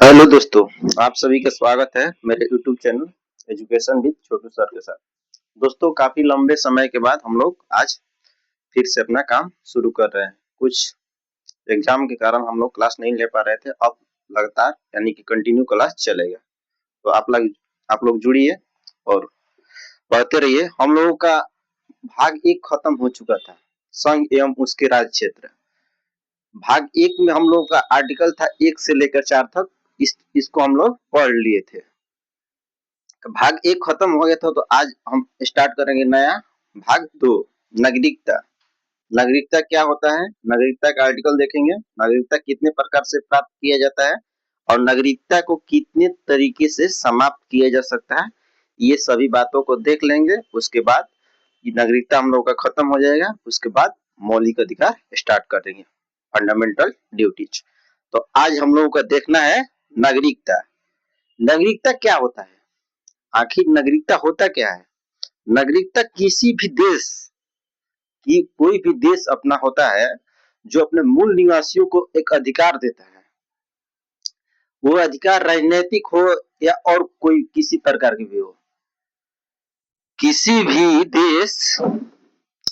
Hello दोस्तों, आप सभी का स्वागत है मेरे YouTube channel education with Chhotu sir के साथ। दोस्तों, काफी लंबे समय के बाद हम लोग आज फिर से अपना काम शुरू कर रहे हैं। कुछ एग्जाम के कारण हम लोग क्लास नहीं ले पा रहे थे। अब लगातार यानी कि कंटिन्यू क्लास चलेगा। तो आप लोग जुड़िए और पढ़ते रहिए। हम लोगों का भाग 1 खत्म हो चुका था, संघ एवं उसके राज्य क्षेत्र। भाग 1 में हम लोगों का आर्टिकल था 1 से लेकर 4 तक। इसको हम लोग पढ़ लिए थे। भाग 1 खत्म हो गया था, तो आज हम स्टार्ट करेंगे नया भाग 2, नागरिकता। नागरिकता क्या होता है, नागरिकता का आर्टिकल देखेंगे। नागरिकता कितने प्रकार से प्राप्त किया जाता है और नागरिकता को कितने तरीके से समाप्त किया जा सकता है, ये सभी बातों को देख लेंगे। उसके बाद नागरिकता हम लोगों का खत्म हो जाएगा। उसके बाद मौलिक अधिकार स्टार्ट कर देंगे, फंडामेंटल ड्यूटीज। तो आज हम लोगों का देखना है नागरिकता। नागरिकता क्या होता है, आखिर नागरिकता होता क्या है। नागरिकता किसी भी देश की, कोई भी देश अपना होता है जो अपने मूल निवासियों को एक अधिकार देता है। वो अधिकार राजनीतिक हो या और कोई किसी प्रकार की भी हो। किसी भी देश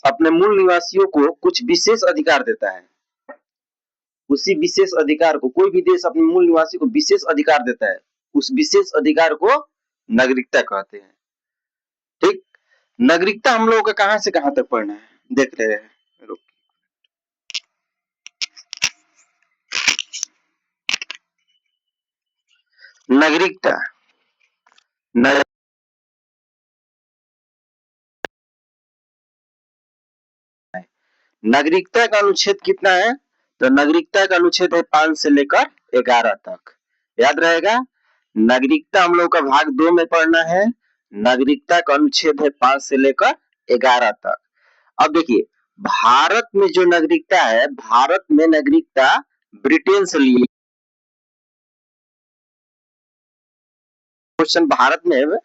अपने मूल निवासियों को कुछ विशेष अधिकार देता है। उसी विशेष अधिकार को, कोई भी देश अपने मूल निवासी को विशेष अधिकार देता है, उस विशेष अधिकार को नागरिकता कहते हैं। ठीक। नागरिकता हम लोगों का कहां से कहां तक पढ़ना है, देख रहे हैं। नागरिकता नागरिकता का अनुच्छेद कितना है, तो नागरिकता का अनुच्छेद है 5 से लेकर 11 तक। याद रहेगा। नागरिकता हम लोग का भाग 2 में पढ़ना है। नागरिकता का अनुच्छेद है 5 से लेकर 11 तक। अब देखिए, भारत में जो नागरिकता है, भारत में नागरिकता ब्रिटेन से ली। क्वेश्चन, भारत में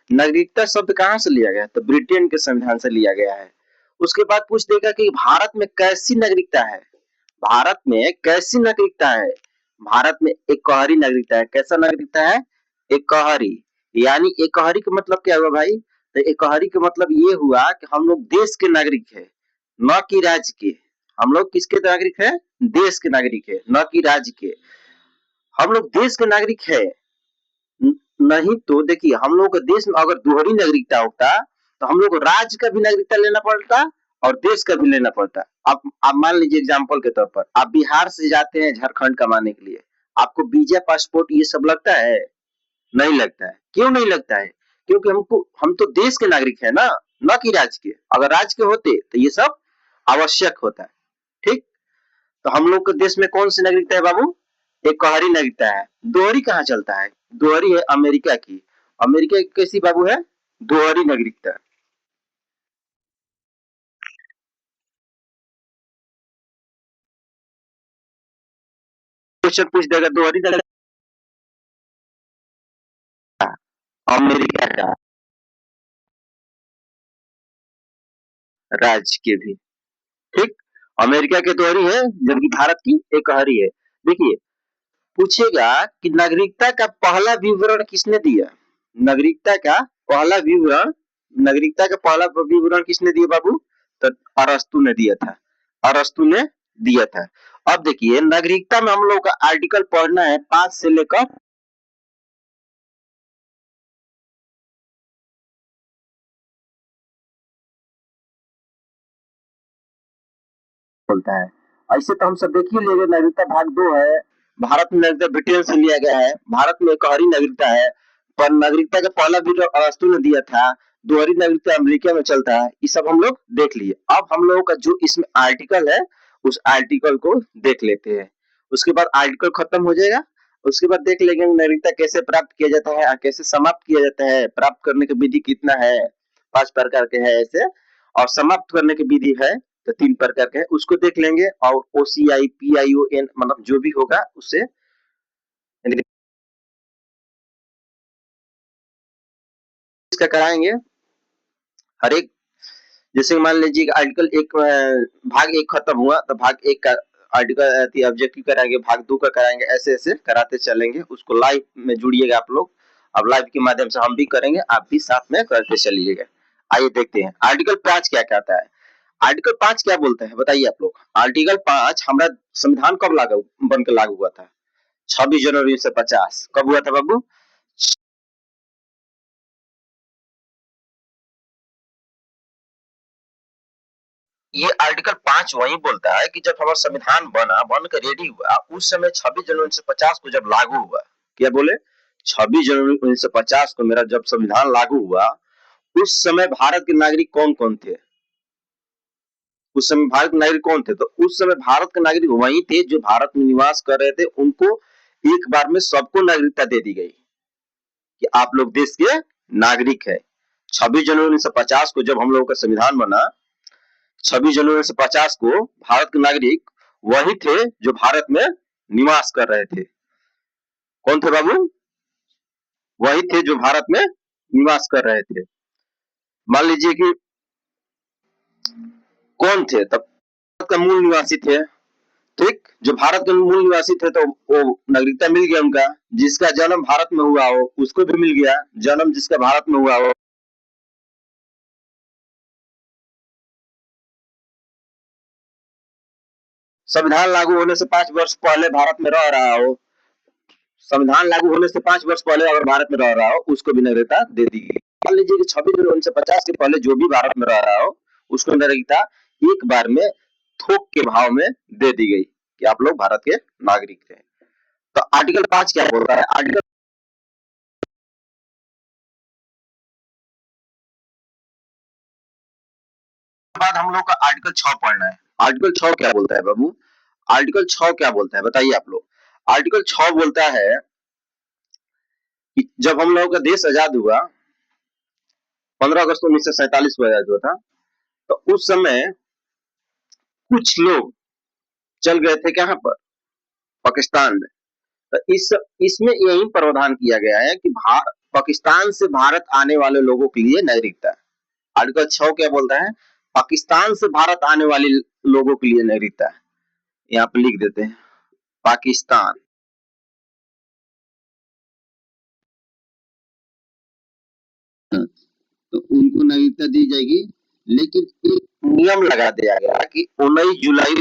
नागरिकता शब्द कहां से लिया गया, तो ब्रिटेन के संविधान से लिया गया है। उसके बाद पूछ देगा कि भारत में कैसी नागरिकता है। भारत में कैसी नागरिकता है, भारत में एकहरी नागरिकता है। कैसा नागरिकता है, एकहरी। यानी एकहरी का मतलब क्या हुआ भाई, तो एकहरी का मतलब ये हुआ कि हम लोग देश के नागरिक है, न कि राज्य के। हम लोग किसके नागरिक है, देश के नागरिक है, न कि राज्य के। हम लोग देश के नागरिक है। नहीं तो देखिए, हम लोग के देश में अगर दोहरी नागरिकता होता तो हम लोग को राज्य का भी नागरिकता लेना पड़ता और देश का भी लेना पड़ता। आप मान लीजिए एग्जाम्पल के तौर पर, आप बिहार से जाते हैं झारखंड कमाने के लिए, आपको वीजा, पासपोर्ट ये सब लगता है? नहीं लगता है। क्यों नहीं लगता है, क्योंकि हम तो देश के नागरिक है ना, न कि राज्य के। अगर राज्य के होते तो ये सब आवश्यक होता है। ठीक। तो हम लोग के देश में कौन सी नागरिकता है बाबू, एकहरी नागरिकता है। दोहरी कहाँ चलता है, दोहरी है अमेरिका की। अमेरिका की कैसी बाबू है, दोहरी नागरिकता। क्वेश्चन पूछ देगा, दोहरी नागरिकता अमेरिका का राज्य के भी। ठीक। अमेरिका के दोहरी है, जबकि भारत की एकहरी है। देखिए, पूछेगा कि नागरिकता का पहला विवरण किसने दिया। नागरिकता का पहला विवरण, नागरिकता का पहला विवरण किसने दिया बाबू, तो अरस्तु ने दिया था। अरस्तु ने दिया था। अब देखिए, नागरिकता में हम लोग का आर्टिकल पढ़ना है 5 से लेकर चलता है। ऐसे तो हम सब देख ही लेंगे, नागरिकता भाग 2 है। भारत में नागरिकता ब्रिटेन से लिया गया है। भारत में एकहरी नागरिकता है, पर नागरिकता का पहला विवरण अरस्तु ने दिया था। दोहरी नागरिकता अमेरिका में चलता है। ये सब हम लोग देख लिए। अब हम लोगों का जो इसमें आर्टिकल है, उस आर्टिकल को देख लेते हैं। उसके बाद आर्टिकल खत्म हो जाएगा। उसके बाद देख लेंगे नागरिकता कैसे प्राप्त किया जाता है और कैसे समाप्त किया जाता है, प्राप्त करने की विधि कितना है, 5 प्रकार के है ऐसे, और समाप्त करने की विधि है तो 3 प्रकार के है, उसको देख लेंगे। और OCI PION मतलब जो भी होगा उससे इसका कराएंगे हर एक। जैसे मान लीजिए आर्टिकल 1 भाग 1 खत्म हुआ, तो भाग 1 का आर्टिकल ऑब्जेक्टिव कराएंगे, भाग 2 का कराएंगे, ऐसे ऐसे कराते चलेंगे। उसको लाइव में जुड़िएगा आप लोग। अब लाइव के माध्यम से हम भी करेंगे, आप भी साथ में करते चलिएगा। आइए देखते हैं आर्टिकल 5 क्या कहता है। आर्टिकल 5 क्या बोलते हैं बताइए आप लोग। आर्टिकल 5 हमारा संविधान कब लागू बनकर लागू हुआ था? 26 जनवरी 1950। कब हुआ था बाबू? ये आर्टिकल 5 वही बोलता है कि जब हमारा संविधान बनकर रेडी हुआ, उस समय 26 जनवरी 1950 को जब लागू हुआ, क्या बोले? 26 जनवरी 1950 को मेरा जब संविधान लागू हुआ, उस समय भारत के नागरिक कौन कौन थे? उस समय भारत के नागरिक कौन थे? तो उस समय भारत के नागरिक वही थे जो भारत में निवास कर रहे थे। उनको एक बार में सबको नागरिकता दे दी गई कि आप लोग देश के नागरिक है। 26 जनवरी 1950 को जब हम लोगों का संविधान बना, 26 जनवरी 1950 को भारत के नागरिक वही थे जो भारत में निवास कर रहे थे। कौन थे बाबू? वही थे जो भारत में निवास कर रहे थे। मान लीजिए कि कौन थे तब? भारत का मूल निवासी थे। ठीक, जो भारत के मूल निवासी थे तो वो नागरिकता मिल गया उनका। जिसका जन्म भारत में हुआ हो उसको भी मिल गया, जन्म जिसका भारत में हुआ हो। संविधान लागू होने से 5 वर्ष पहले भारत में रह रहा हो, संविधान लागू होने से 5 वर्ष पहले अगर भारत में रह रहा हो, उसको भी नागरिकता दे दी गई। मान लीजिए कि 26 जनवरी 1950 के पहले जो भी भारत में रह रहा हो, उसको नागरिकता एक बार में थोक के भाव में दे दी गई कि आप लोग भारत के नागरिक हैं। तो आर्टिकल 5 क्या बोलता है? आर्टिकल बाद हम लोग का आर्टिकल 6 पढ़ना है। आर्टिकल 6 क्या बोलता है बाबू? आर्टिकल 6 क्या बोलता है बताइए आप लोग। आर्टिकल 6 बोलता है कि जब हम लोगों का देश आजाद हुआ, 15 अगस्त 1947 को आजाद हुआ था, तो उस समय कुछ लोग चल गए थे कहां पर? पाकिस्तान में। तो इसमें यही प्रावधान किया गया है कि पाकिस्तान से भारत आने वाले लोगों के लिए नागरिकता। आर्टिकल 6 क्या बोलता है? पाकिस्तान से भारत आने वाले लोगों के लिए नागरिकता। यहाँ पे लिख देते हैं पाकिस्तान। तो उनको नागरिकता दी जाएगी, लेकिन एक नियम लगा दिया गया कि 19 जुलाई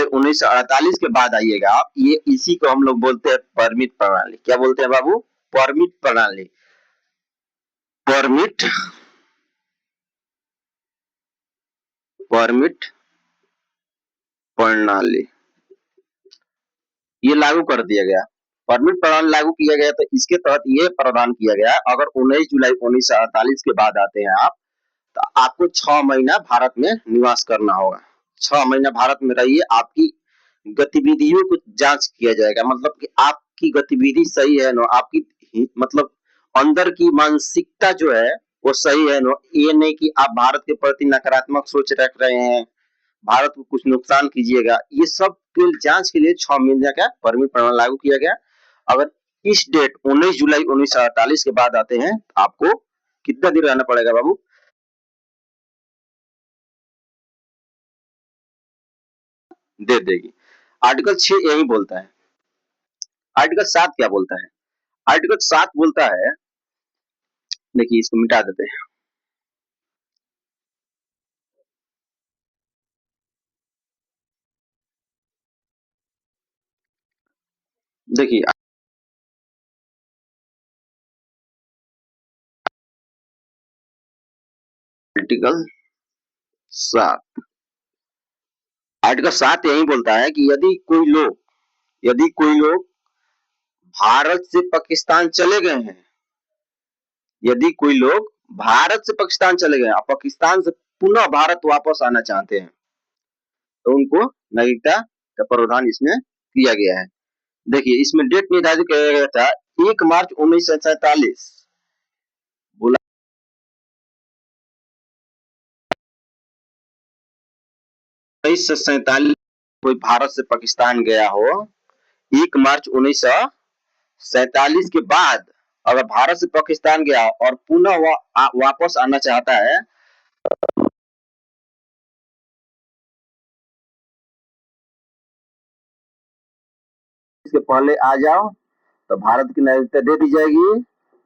1948 के बाद आइएगा आप। ये इसी को हम लोग बोलते हैं परमिट प्रणाली। क्या बोलते हैं बाबू? परमिट प्रणाली। परमिट परमिट प्रणाली ये लागू कर दिया गया। परमिट प्रणाली लागू किया गया तो इसके तहत ये प्रावधान किया गया, अगर 19 जुलाई 1948 के बाद आते हैं आप, तो आपको 6 महीना भारत में निवास करना होगा। 6 महीना भारत में रहिए, आपकी गतिविधियों को जांच किया जाएगा। मतलब कि आपकी गतिविधि सही है ना, आपकी मतलब अंदर की मानसिकता जो है वो सही है ना। ये नहीं कि आप भारत के प्रति नकारात्मक सोच रख रहे हैं, भारत को कुछ नुकसान कीजिएगा। ये सब के जांच के लिए 6 महीने का परमिट प्रणाली लागू किया गया। अगर इस डेट 19 जुलाई 1948 के बाद आते हैं, आपको कितना दिन रहना पड़ेगा बाबू? दे देगी। आर्टिकल 6 यही बोलता है। आर्टिकल 7 क्या बोलता है? आर्टिकल 7 बोलता है, देखिए इसको मिटा देते हैं। देखिए आर्टिकल 7, आर्टिकल 7 यही बोलता है कि यदि कोई लोग भारत से पाकिस्तान चले गए हैं, यदि कोई लोग भारत से पाकिस्तान चले गए और पाकिस्तान से पुनः भारत वापस आना चाहते हैं, तो उनको नागरिकता का प्रावधान इसमें किया गया है। देखिए इसमें डेट निर्धारित किया गया था 1 मार्च 1947। बोला 1947 कोई भारत से पाकिस्तान गया हो, 1 मार्च 1947 के बाद अगर भारत से पाकिस्तान गया और पुनः वापस आना चाहता है, इसके पहले आ जाओ तो भारत की नागरिकता दे दी जाएगी।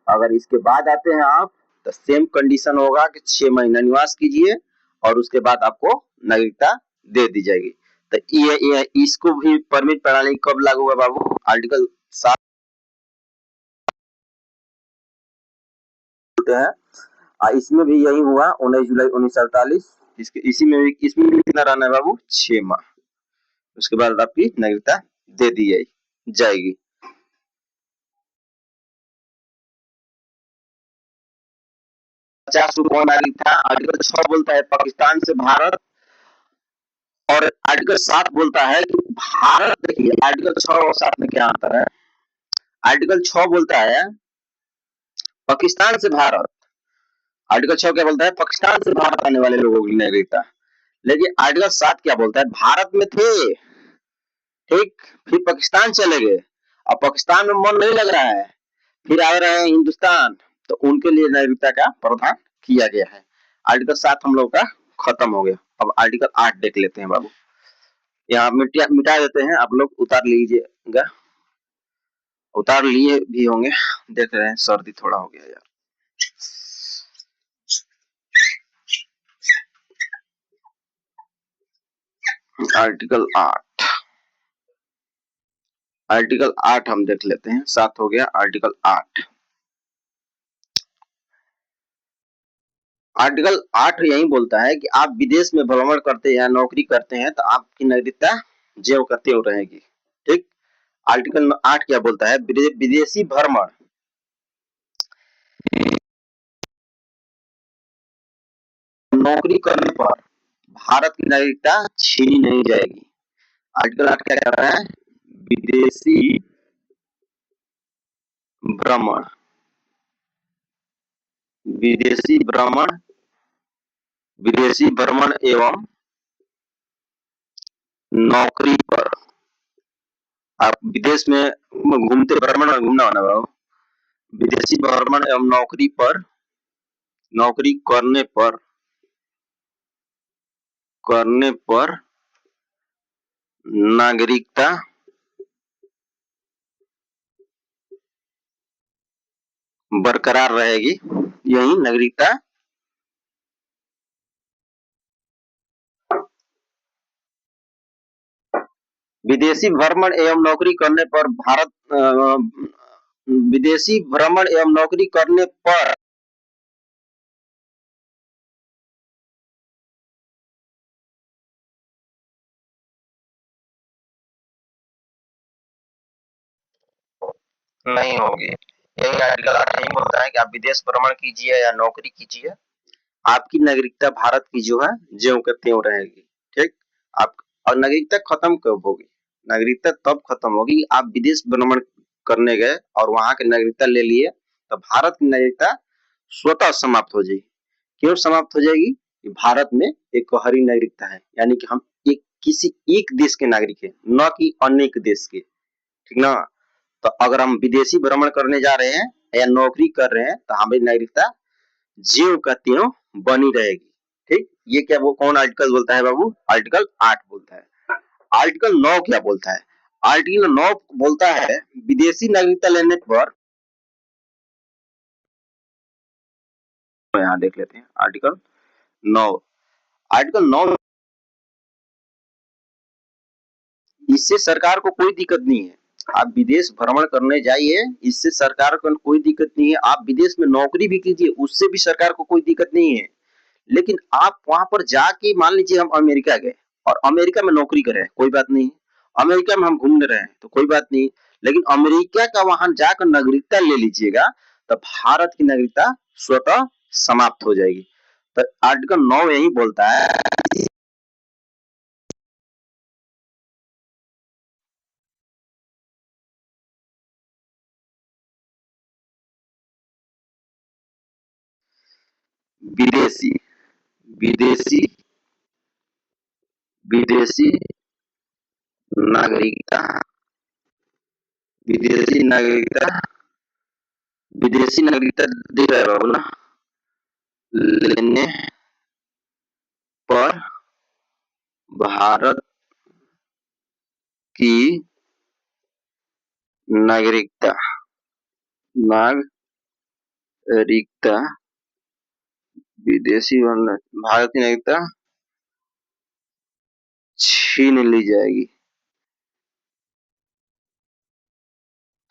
अगर इसके बाद आते हैं आप तो सेम कंडीशन होगा कि 6 महीना निवास कीजिए और उसके बाद आपको नागरिकता दे दी जाएगी। तो ये इसको भी परमिट प्रणाली कब लागू हुआ बाबू? आर्टिकल 7 बोलते हैं। इसमें भी यही हुआ 19 जुलाई 1948। इसमें भी कितना रहना है बाबू? 6 माह। उसके बाद आपकी नागरिकता दे दी जाएगी। पचास कौन नागरिक था? आर्टिकल 6 बोलता है पाकिस्तान से भारत, और आर्टिकल 7 बोलता है कि भारत, देखिए आर्टिकल 6 और 7 में क्या अंतर है। आर्टिकल 6 बोलता है पाकिस्तान से भारत, आर्टिकल 6 क्या बोलता है? पाकिस्तान से भारत आने वाले लोगों की नागरिकता। लेकिन आर्टिकल 7 क्या बोलता है? भारत में थे, ठीक, फिर पाकिस्तान चले गए, अब पाकिस्तान में मन नहीं लग रहा है, फिर आ रहे हैं हिंदुस्तान, तो उनके लिए नागरिकता का प्रावधान किया गया है। आर्टिकल 7 हम लोग का खत्म हो गया। अब आर्टिकल 8 देख लेते हैं बाबू। यहाँ मिटा देते हैं, आप लोग उतार लीजिएगा, उतार लिए भी होंगे, देख रहे हैं सर्दी थोड़ा हो गया यार। आर्टिकल 8, आर्टिकल 8 हम देख लेते हैं। 7 हो गया, आर्टिकल 8। आर्टिकल 8 यही बोलता है कि आप विदेश में भ्रमण करते हैं या नौकरी करते हैं तो आपकी नागरिकता ज्यों का त्यों रहेगी, ठीक। आर्टिकल 8 क्या बोलता है? विदेशी भ्रमण, नौकरी करने पर भारत की नागरिकता छीनी नहीं जाएगी। आर्टिकल 8 क्या कह रहा है? विदेशी भ्रमण, विदेशी भ्रमण, विदेशी भ्रमण एवं नौकरी पर, आप विदेश में घूमते, भ्रमण में घूमना होना बाबू, विदेशी भ्रमण एवं नौकरी पर, नौकरी करने पर नागरिकता बरकरार रहेगी। यही नागरिकता, विदेशी भ्रमण एवं नौकरी करने पर विदेशी भ्रमण एवं नौकरी करने पर नहीं होगी। यही आर्टिकल 8 नहीं बोलता है कि आप विदेश भ्रमण कीजिए या नौकरी कीजिए, आपकी नागरिकता भारत की जो है ज्यों के त्यों रहेगी, ठीक। आप, और नागरिकता खत्म कब होगी? नागरिकता तब खत्म होगी आप विदेश भ्रमण करने गए और वहां की नागरिकता ले लिए, तो भारत की नागरिकता स्वतः समाप्त हो जाएगी। क्यों समाप्त हो जाएगी? भारत में एक हरी नागरिकता है, यानी कि हम एक किसी एक देश के नागरिक है, न कि अनेक देश के, ठीक ना। तो अगर हम विदेशी भ्रमण करने जा रहे हैं या नौकरी कर रहे हैं तो हमारी नागरिकता ज्यों का त्यों बनी रहेगी, ठीक। ये क्या, वो कौन आर्टिकल बोलता है बाबू? आर्टिकल 8 बोलता है। आर्टिकल 9 क्या बोलता है? आर्टिकल 9 बोलता है विदेशी नागरिकता लेने पर, यहाँ देख लेते हैं आर्टिकल 9। आर्टिकल 9, इससे सरकार को कोई दिक्कत नहीं है, आप विदेश भ्रमण करने जाइए, इससे सरकार को कोई दिक्कत नहीं है। आप विदेश में नौकरी भी कीजिए, उससे भी सरकार को कोई दिक्कत नहीं है। लेकिन आप वहां पर जाके, मान लीजिए हम अमेरिका गए और अमेरिका में नौकरी करें, कोई बात नहीं। अमेरिका में हम घूमने रहे तो कोई बात नहीं। लेकिन अमेरिका का वहां जाकर नागरिकता ले लीजिएगा तो भारत की नागरिकता स्वतः समाप्त हो जाएगी। तो आर्टिकल 9 यही बोलता है विदेशी, विदेशी, विदेशी नागरिकता, विदेशी नागरिकता विदेशी नागरिकता दिख रहा है बाबू ना, लेने पर भारत की नागरिकता नागरिकता विदेशी भारत की नागरिकता छीन ली जाएगी,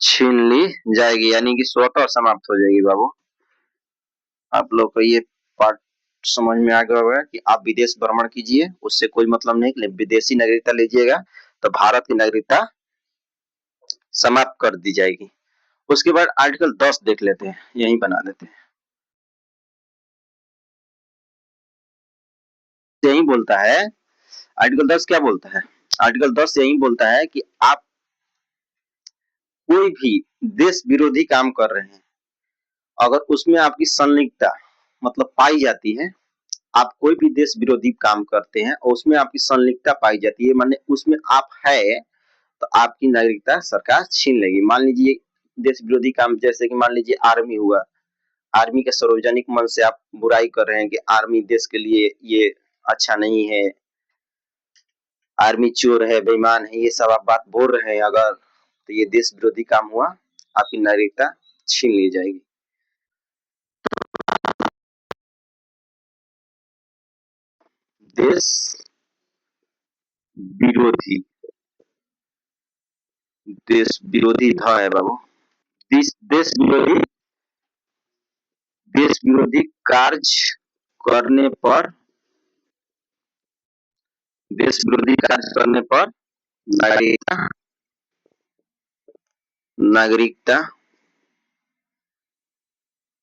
छीन ली जाएगी यानी कि स्वतः समाप्त हो जाएगी बाबू। आप लोग को ये पार्ट समझ में आ गया होगा कि आप विदेश भ्रमण कीजिए, उससे कोई मतलब नहीं कि विदेशी नागरिकता लीजिएगा तो भारत की नागरिकता समाप्त कर दी जाएगी। उसके बाद आर्टिकल 10 देख लेते हैं, यही बना देते हैं। यही बोलता है आर्टिकल 10 क्या बोलता है, आर्टिकल 10 यही बोलता है कि आप कोई भी देश विरोधी काम कर रहे हैं, अगर उसमें आपकी संलिप्तता मतलब पाई जाती है, आप कोई भी देश विरोधी काम करते हैं और उसमें आपकी संलिप्तता पाई जाती है, माने उसमें आप है, तो आपकी नागरिकता सरकार छीन लेगी। मान लीजिए देश विरोधी काम, जैसे कि मान लीजिए आर्मी हुआ, आर्मी के सार्वजनिक मन से आप बुराई कर रहे हैं कि आर्मी देश के लिए ये अच्छा नहीं है, आर्मी चोर है, बेईमान है, ये सब आप बात बोल रहे हैं अगर, तो ये देश विरोधी काम हुआ, आपकी नागरिकता छीन ली जाएगी। देश विरोधी, देश विरोधी था है बाबू, देश विरोधी, देश विरोधी कार्य करने पर, देश विरोधी कार्य करने पर नागरिकता, नागरिकता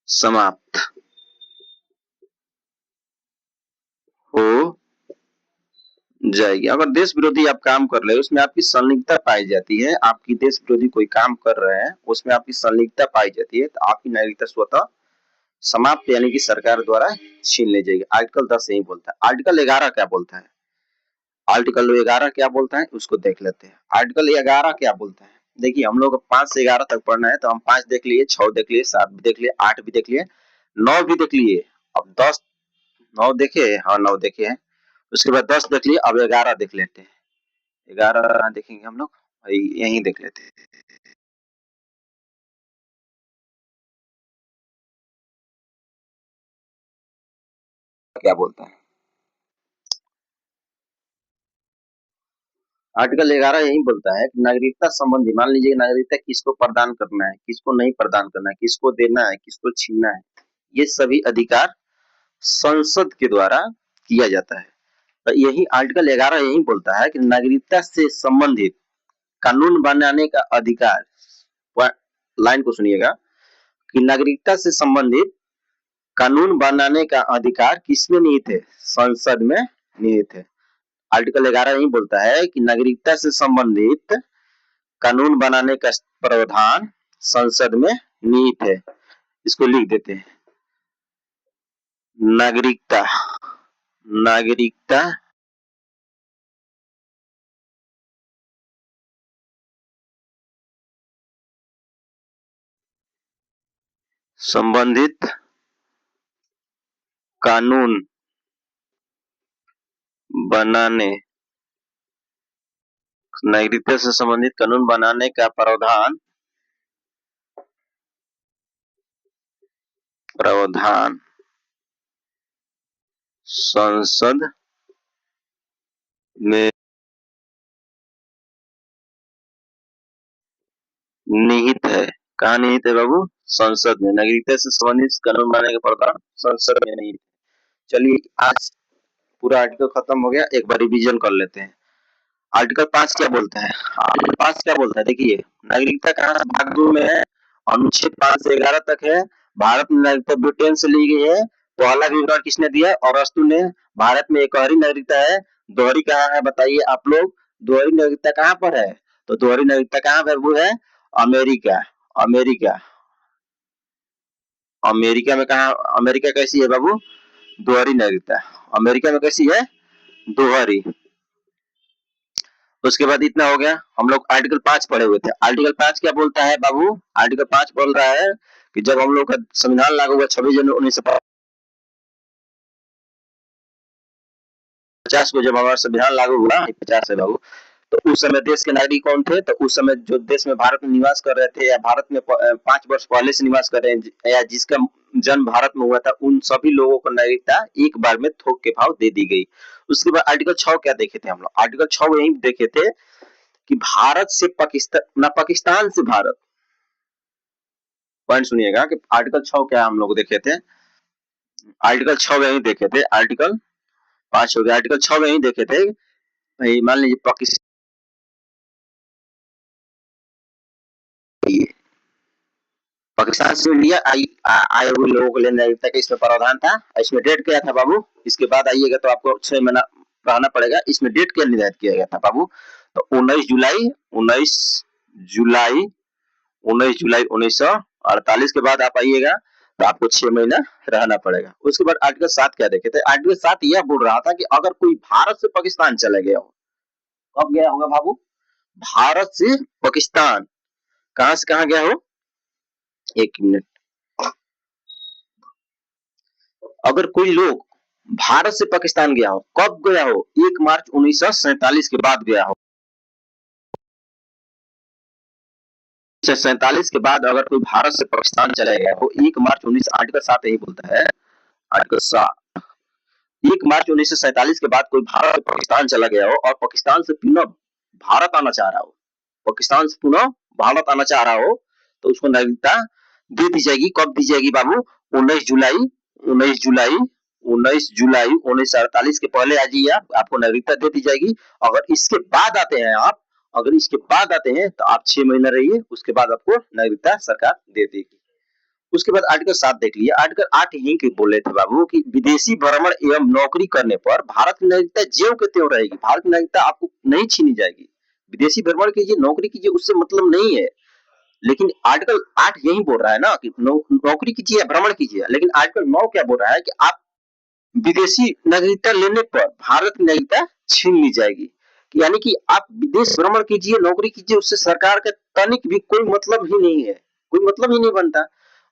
समाप्त हो जाएगी। अगर देश विरोधी आप काम कर रहे हैं, उसमें आपकी संलिप्तता पाई जाती है, आपकी देश विरोधी कोई काम कर रहे हैं, उसमें आपकी संलिप्तता पाई जाती है, तो आपकी नागरिकता स्वतः समाप्त यानी कि सरकार द्वारा छीन ली जाएगी। आर्टिकल 10 यही बोलता है। आर्टिकल 11 क्या बोलता है, आर्टिकल 11 क्या बोलता है उसको देख लेते हैं। आर्टिकल 11 क्या बोलता है, देखिए हम लोग 5 से 11 तक पढ़ना है, तो हम 5 देख लिए, 6 देख लिए, 7 भी देख लिए, 8 भी देख लिए, 9 भी देख लिए, अब 10, 9 देखे, हाँ 9 देखे हैं, उसके बाद 10 देख लिए, अब 11 देख लेते हैं। 11 देखेंगे हम लोग, यही देख लेते हैं क्या बोलता है। आर्टिकल 11 यही बोलता है कि नागरिकता संबंधी, मान लीजिए नागरिकता किसको प्रदान करना है, किसको नहीं प्रदान करना है, किसको देना है, किसको छीनना है, ये सभी अधिकार संसद के द्वारा किया जाता है। तो यही आर्टिकल 11 यही बोलता है कि नागरिकता से संबंधित कानून बनाने का अधिकार, लाइन को सुनिएगा, कि नागरिकता से संबंधित कानून बनाने का अधिकार किसमें निहित है, संसद में निहित है। आर्टिकल 11 यही बोलता है कि नागरिकता से संबंधित कानून बनाने का प्रावधान संसद में निहित है। इसको लिख देते हैं, नागरिकता, नागरिकता संबंधित कानून बनाने, नागरिकता से संबंधित कानून बनाने का प्रावधान, प्रावधान संसद में निहित है। कहाँ निहित है बाबू, संसद में। नागरिकता से संबंधित कानून बनाने का प्रावधान संसद में निहित। चलिए आज पूरा आर्टिकल खत्म हो गया, एक बार रिवीजन कर लेते हैं। आर्टिकल 5 क्या बोलता है, आर्टिकल 5 क्या बोलता है, देखिए नागरिकता कहाँ भाग 2 में है, अनुच्छेद 5 से 11 तक है। भारत में नागरिकता ब्रिटेन से ली गई है, पहला विवरण किसने दिया है, अरस्तु ने। भारत में एक और नागरिकता है, दोहरी कहाँ है बताइए आप लोग, दोहरी नागरिकता कहाँ पर है, तो दोहरी नागरिकता कहाँ पर वो है, अमेरिका, अमेरिका, अमेरिका में कहा, अमेरिका कैसी है बाबू, दोहरी नागरिकता, अमेरिका में कैसी है, दोहरी। उसके बाद इतना हो गया, हम लोग आर्टिकल 5 पढ़े हुए थे। आर्टिकल 5 क्या बोलता है बाबू? आर्टिकल 5 बोल रहा है कि जब हम लोग का संविधान लागू हुआ 26 जनवरी 1950 को, जब हमारा संविधान लागू हुआ 50 से बाबू, तो उस समय देश के नागरिक कौन थे? तो उस समय जो देश में भारत में निवास कर रहे थे या भारत में 5 वर्ष पहले से निवास कर रहे हैं या जिसका जन्म भारत में हुआ था, उन सभी लोगों को नागरिकता एक बार में थोक के भाव दे दी गई। उसके बाद आर्टिकल 6 क्या देखे थे हम लोग? आर्टिकल 6 यही देखे थे कि भारत से पाकिस्तान ना, पाकिस्तान से भारत। पॉइंट सुनिएगा कि आर्टिकल 6 क्या हम लोग देखे थे। आर्टिकल 6 यही देखे थे, आर्टिकल 5 हो गया, आर्टिकल 6 यही देखे थे। मान लीजिए पाकिस्तान पाकिस्तान से इंडिया आए हुए लोगों को लेने नागरिकता का इसमें प्रावधान था। इसमें डेट क्या था बाबू? इसके बाद आइएगा तो आपको 6 महीना रहना पड़ेगा। इसमें डेट क्या निर्धारित किया गया था बाबू? तो 19 जुलाई 1948 के बाद आप आइएगा तो आपको 6 महीना रहना पड़ेगा। उसके बाद आर्टिकल 7 क्या देखे थे? आर्टिकल 7 यह बोल रहा था कि अगर कोई भारत से पाकिस्तान चला गया हो, कब गया होगा बाबू? भारत से पाकिस्तान। कहां से कहां गया हो? एक मिनट। अगर कोई लोग भारत से पाकिस्तान गया हो, कब गया हो? 1 मार्च 1947 के बाद गया हो। 1947 के बाद अगर कोई भारत से पाकिस्तान चला गया हो, 1 मार्च 19, आर्टिकल 7 यही बोलता है, आर्टिकल 7, 1 मार्च 1947 के बाद कोई भारत से पाकिस्तान चला गया हो और पाकिस्तान से पुनः भारत आना चाह रहा हो, पाकिस्तान से पुनः भारत आना चाह रहा हो, तो उसको नागरिकता दे दी जाएगी। कब दी जाएगी बाबू? 19 जुलाई 19 जुलाई 1948 के पहले आ जाइए, आपको नागरिकता दे दी जाएगी। अगर इसके बाद आते हैं आप, अगर इसके बाद आते हैं तो आप 6 महीना रहिए, उसके बाद आपको नागरिकता सरकार दे देगी। उसके बाद आर्टिकल 7 देख लीजिए। आर्टिकल 8 यही के बोले थे बाबू कि विदेशी भ्रमण एवं नौकरी करने पर भारत की नागरिकता ज्यों के त्यों रहेगी। भारत की नागरिकता आपको नहीं छीनी जाएगी। विदेशी भ्रमण कीजिए, नौकरी कीजिए, उससे मतलब नहीं है। लेकिन आर्टिकल 8 यही बोल रहा है ना कि नौकरी कीजिए या भ्रमण कीजिए। लेकिन आर्टिकल 9 क्या बोल रहा है कि आप विदेशी नागरिकता लेने पर भारत की नागरिकता छीन ली जाएगी। यानी कि आप विदेश भ्रमण कीजिए, नौकरी कीजिए, उससे सरकार का तनिक भी कोई मतलब ही नहीं है, कोई मतलब ही नहीं बनता।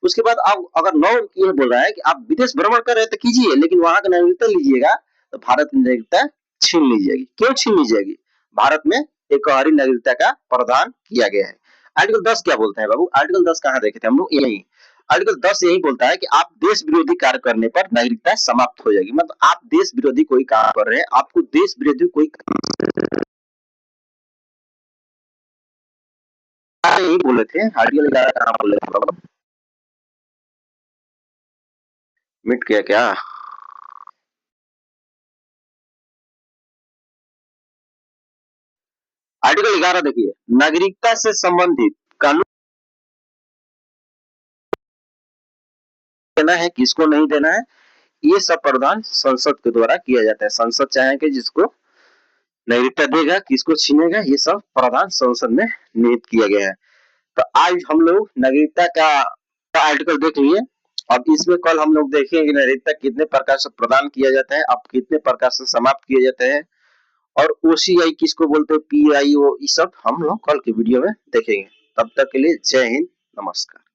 उसके बाद आप अगर 9 ये बोल रहा है कि आप विदेश भ्रमण कर रहे हैं तो कीजिए, लेकिन वहां का नागरिकता लीजिएगा तो भारत की नागरिकता छीन ली जाएगी। क्यों छीन ली जाएगी? भारत में एकहरी नागरिकता का प्रावधान किया गया है। आर्टिकल 10 क्या बोलता है बाबू? आर्टिकल 10 कहां देखे थे हम लोग? यही आर्टिकल 10 यही बोलता है कि आप देश विरोधी कार्य करने पर नागरिकता समाप्त हो जाएगी। मतलब आप देश विरोधी कोई काम कर रहे हैं, आपको देश विरोधी कोई नहीं बोले थे। आर्टिकल 11 कहां बोले थे बाबा? मिट गया क्या? आर्टिकल 11 देखिए, नागरिकता से संबंधित कानून देना है, किसको नहीं देना है, ये सब प्रावधान संसद के द्वारा किया जाता है। संसद चाहेंगे जिसको नागरिकता देगा, किसको छीनेगा, ये सब प्रावधान संसद में निहित किया गया है। तो आज हम लोग नागरिकता का आर्टिकल देख लिए। अब इसमें कल हम लोग देखेंगे कि नागरिकता कितने प्रकार से प्रदान किया जाता है, अब कितने प्रकार से समाप्त किए जाते हैं, और ओसीआई किसको बोलते हैं, पीआईओ, ये सब हम लोग कल के वीडियो में देखेंगे। तब तक के लिए जय हिंद, नमस्कार।